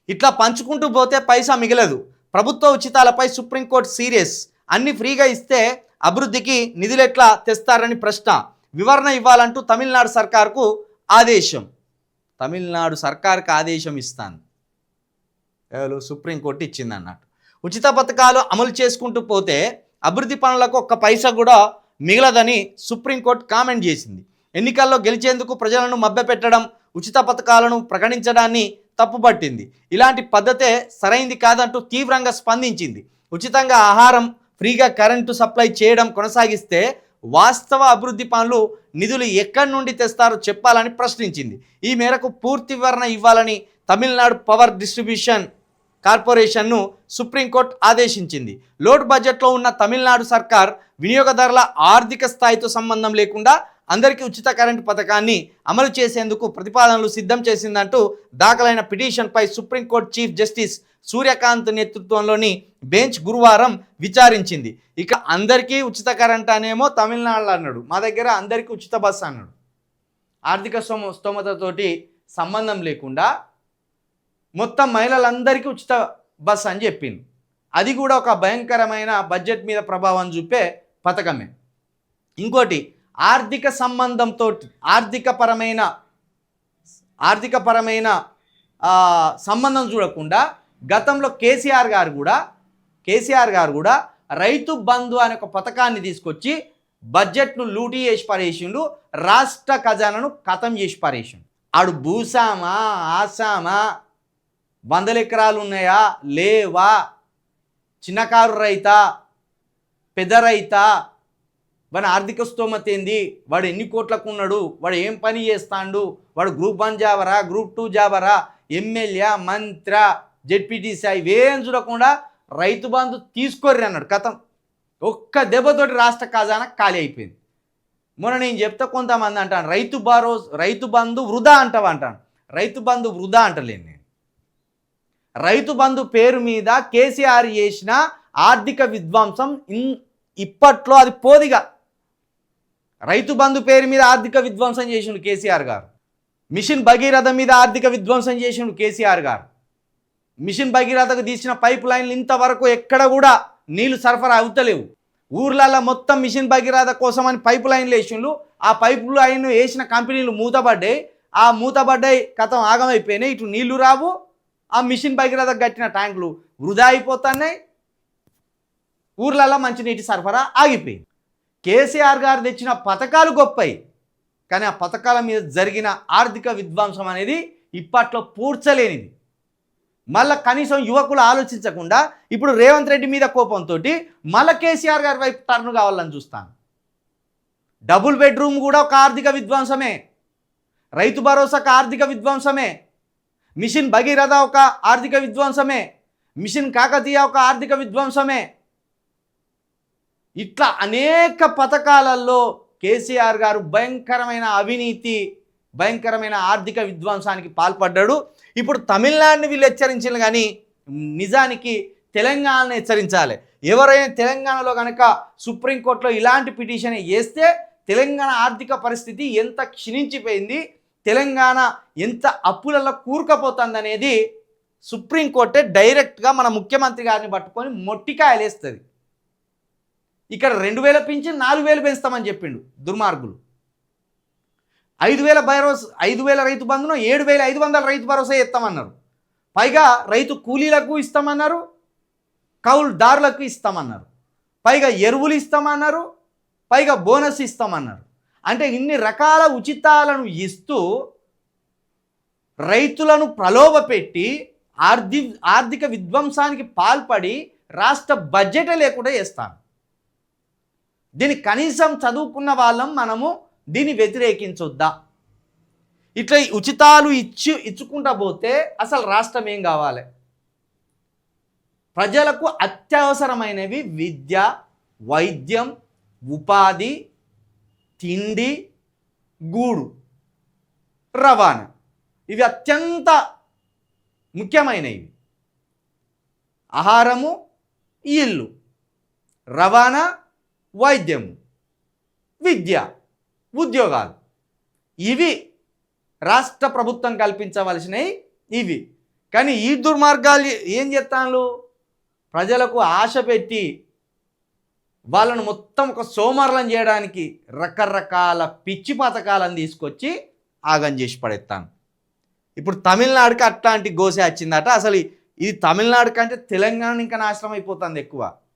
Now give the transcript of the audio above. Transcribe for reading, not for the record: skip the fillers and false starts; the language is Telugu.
ఇట్లా పంచుకుంటూ పోతే పైసా మిగలదు. ప్రభుత్వ ఉచితాలపై సుప్రీంకోర్టు సీరియస్. అన్ని ఫ్రీగా ఇస్తే అభివృద్ధికి నిధులెట్లా తెస్తారని ప్రశ్న. వివరణ ఇవ్వాలంటూ తమిళనాడు సర్కార్కు ఆదేశం. తమిళనాడు సర్కార్కి ఆదేశం ఇస్తాను, సుప్రీంకోర్టు ఇచ్చింది అన్నట్టు. ఉచిత పథకాలు అమలు చేసుకుంటూ పోతే అభివృద్ధి పనులకు ఒక్క పైసా కూడా మిగలదని సుప్రీంకోర్టు కామెంట్ చేసింది. ఎన్నికల్లో గెలిచేందుకు ప్రజలను మభ్యపెట్టడం, ఉచిత పథకాలను ప్రకటించడాన్ని తప్పుపట్టింది. ఇలాంటి పద్ధతే సరైంది కాదంటూ తీవ్రంగా స్పందించింది. ఉచితంగా ఆహారం, ఫ్రీగా కరెంటు సప్లై చేయడం కొనసాగిస్తే వాస్తవ అభివృద్ధి పనులు నిధులు ఎక్కడి నుండి తెస్తారో చెప్పాలని ప్రశ్నించింది. ఈ మేరకు పూర్తి వివరణ ఇవ్వాలని తమిళనాడు పవర్ డిస్ట్రిబ్యూషన్ కార్పొరేషన్ను సుప్రీంకోర్టు ఆదేశించింది. లోటు బడ్జెట్లో ఉన్న తమిళనాడు సర్కార్ వినియోగదారుల ఆర్థిక స్థాయితో సంబంధం లేకుండా అందరికీ ఉచిత కరెంటు పథకాన్ని అమలు చేసేందుకు ప్రతిపాదనలు సిద్ధం చేసిందంటూ దాఖలైన పిటిషన్పై సుప్రీంకోర్టు చీఫ్ జస్టిస్ సూర్యకాంత్ నేతృత్వంలోని బెంచ్ గురువారం విచారించింది. ఇక అందరికీ ఉచిత కరెంట్ అనేమో తమిళనాడులో అన్నాడు, మా దగ్గర అందరికీ ఉచిత బస్సు అన్నాడు. ఆర్థిక స్తోమతతోటి సంబంధం లేకుండా మొత్తం మహిళలందరికీ ఉచిత బస్సు అని చెప్పింది. అది కూడా ఒక భయంకరమైన బడ్జెట్ మీద ప్రభావం చూపే పథకమే. ఇంకోటి ఆర్థిక సంబంధంతో ఆర్థికపరమైన సంబంధం చూడకుండా గతంలో కేసీఆర్ గారు కూడా రైతు బంధు అనే ఒక పథకాన్ని తీసుకొచ్చి బడ్జెట్ను లూటీ చేసి పారేసిండు, రాష్ట్ర ఖజానాను ఖతం చేసి పారేసిండు. ఆడు భూసామా ఆసామా, 100 ఎకరాలు ఉన్నాయా లేవా, చిన్నకారు రైతా పెద్ద రైతా, వాడి ఆర్థిక స్తోమత ఏంది, వాడు ఎన్ని కోట్లకు ఉన్నాడు, వాడు ఏం పని చేస్తాడు, వాడు గ్రూప్ 1 జాబరా గ్రూప్ 2 జాబరా, ఎమ్మెల్యే మంత్ర జెడ్పీటీసీ ఇవేం చూడకుండా రైతు బంధు తీసుకోర్రి అన్నాడు. కథం ఒక్క దెబ్బతోటి రాష్ట్ర ఖజానా ఖాళీ అయిపోయింది. మొన్న నేను చెప్తే కొంతమంది అంటాను రైతు బంధు వృధా అంటాను. రైతు బంధు వృధా అంటలేను నేను. రైతు బంధు పేరు మీద కేసీఆర్ చేసిన ఆర్థిక విధ్వంసం ఇప్పట్లో అది పోదిగా. రైతు బంధు పేరు మీద ఆర్థిక విధ్వంసం చేసిండు కేసీఆర్ గారు. మిషన్ భగీరథ మీద ఆర్థిక విధ్వంసం చేసిండు కేసీఆర్ గారు. మిషన్ భగీరథకు తీసిన పైప్ లైన్లు ఇంతవరకు ఎక్కడ కూడా నీళ్లు సరఫరా అవుతలేవు. ఊర్లలో మొత్తం మిషన్ భగీరథ కోసం అని పైప్ లైన్లు వేసిండు. ఆ పైప్ లైన్ వేసిన కంపెనీలు మూతబడ్డాయి, కథం ఆగమైపోయినాయి. ఇటు నీళ్లు రావు, ఆ మిషన్ భగీరథకు కట్టిన ట్యాంకులు వృధా అయిపోతున్నాయి, ఊర్లలో మంచినీటి సరఫరా ఆగిపోయింది. కేసీఆర్ గారు తెచ్చిన పథకాలు గొప్పయి, కానీ ఆ పథకాల మీద జరిగిన ఆర్థిక విధ్వంసం అనేది ఇప్పట్లో పూడ్చలేనిది. మళ్ళీ కనీసం యువకులు ఆలోచించకుండా ఇప్పుడు రేవంత్ రెడ్డి మీద కోపంతో మళ్ళీ కేసీఆర్ గారి వైపు టర్న్ కావాలని చూస్తాను. డబుల్ బెడ్రూమ్ కూడా ఒక ఆర్థిక విధ్వంసమే, రైతు భరోసా ఒక ఆర్థిక విధ్వంసమే, మిషన్ భగీరథ ఒక ఆర్థిక విధ్వంసమే, మిషన్ కాకతీయ ఒక ఆర్థిక విధ్వంసమే. ఇట్లా అనేక పథకాలలో కేసీఆర్ గారు భయంకరమైన అవినీతి, భయంకరమైన ఆర్థిక విధ్వంసానికి పాల్పడ్డాడు. ఇప్పుడు తమిళనాడుని వీళ్ళు హెచ్చరించారు, కానీ నిజానికి తెలంగాణను హెచ్చరించాలి. ఎవరైనా తెలంగాణలో కనుక సుప్రీంకోర్టులో ఇలాంటి పిటిషన్ వేస్తే తెలంగాణ ఆర్థిక పరిస్థితి ఎంత క్షీణించిపోయింది, తెలంగాణ ఎంత అప్పులలో కూరుకపోతుంది అనేది సుప్రీంకోర్టే డైరెక్ట్గా మన ముఖ్యమంత్రి గారిని పట్టుకొని మొట్టికాయలేస్తుంది. ఇక్కడ 2000 పెంచి 4000 పెంచుతామని చెప్పిండు దుర్మార్గులు. 5000 రైతు బంధును 7500 రైతు భరోసా ఇస్తామన్నారు. పైగా రైతు కూలీలకు ఇస్తామన్నారు, కౌలుదారులకు ఇస్తామన్నారు, పైగా ఎరువులు ఇస్తామన్నారు, పైగా బోనస్ ఇస్తామన్నారు. అంటే ఇన్ని రకాల ఉచితాలను ఇస్తూ రైతులను ప్రలోభపెట్టి ఆర్థిక విధ్వంసానికి పాల్పడి రాష్ట్ర బడ్జెటే లేకుండా చేస్తాను. దీన్ని కనీసం చదువుకున్న వాళ్ళం మనము దీన్ని వ్యతిరేకించొద్దా? ఇట్లా ఉచితాలు ఇచ్చుకుంటా పోతే అసలు రాష్ట్రం ఏం కావాలి? ప్రజలకు అత్యవసరమైనవి విద్య, వైద్యం, ఉపాధి, తిండి, గూడు, రవాణా, ఇవి అత్యంత ముఖ్యమైనవి. ఆహారము, ఇల్లు, రవాణా, వైద్యము, విద్య, ఉద్యోగాలు, ఇవి రాష్ట్ర ప్రభుత్వం కల్పించవలసినవి. ఇవి కానీ ఈ దుర్మార్గాలు ఏం చేస్తాను, ప్రజలకు ఆశ పెట్టి వాళ్ళను మొత్తం ఒక సోమరులను చేయడానికి రకరకాల పిచ్చి పథకాలను తీసుకొచ్చి ఆగం చేసి పడేస్తాను. ఇప్పుడు తమిళనాడుకి అట్లాంటి గోసే వచ్చిందట. అసలు ఇది తమిళనాడు కంటే తెలంగాణ ఇంకా నాశనం అయిపోతుంది ఎక్కువ.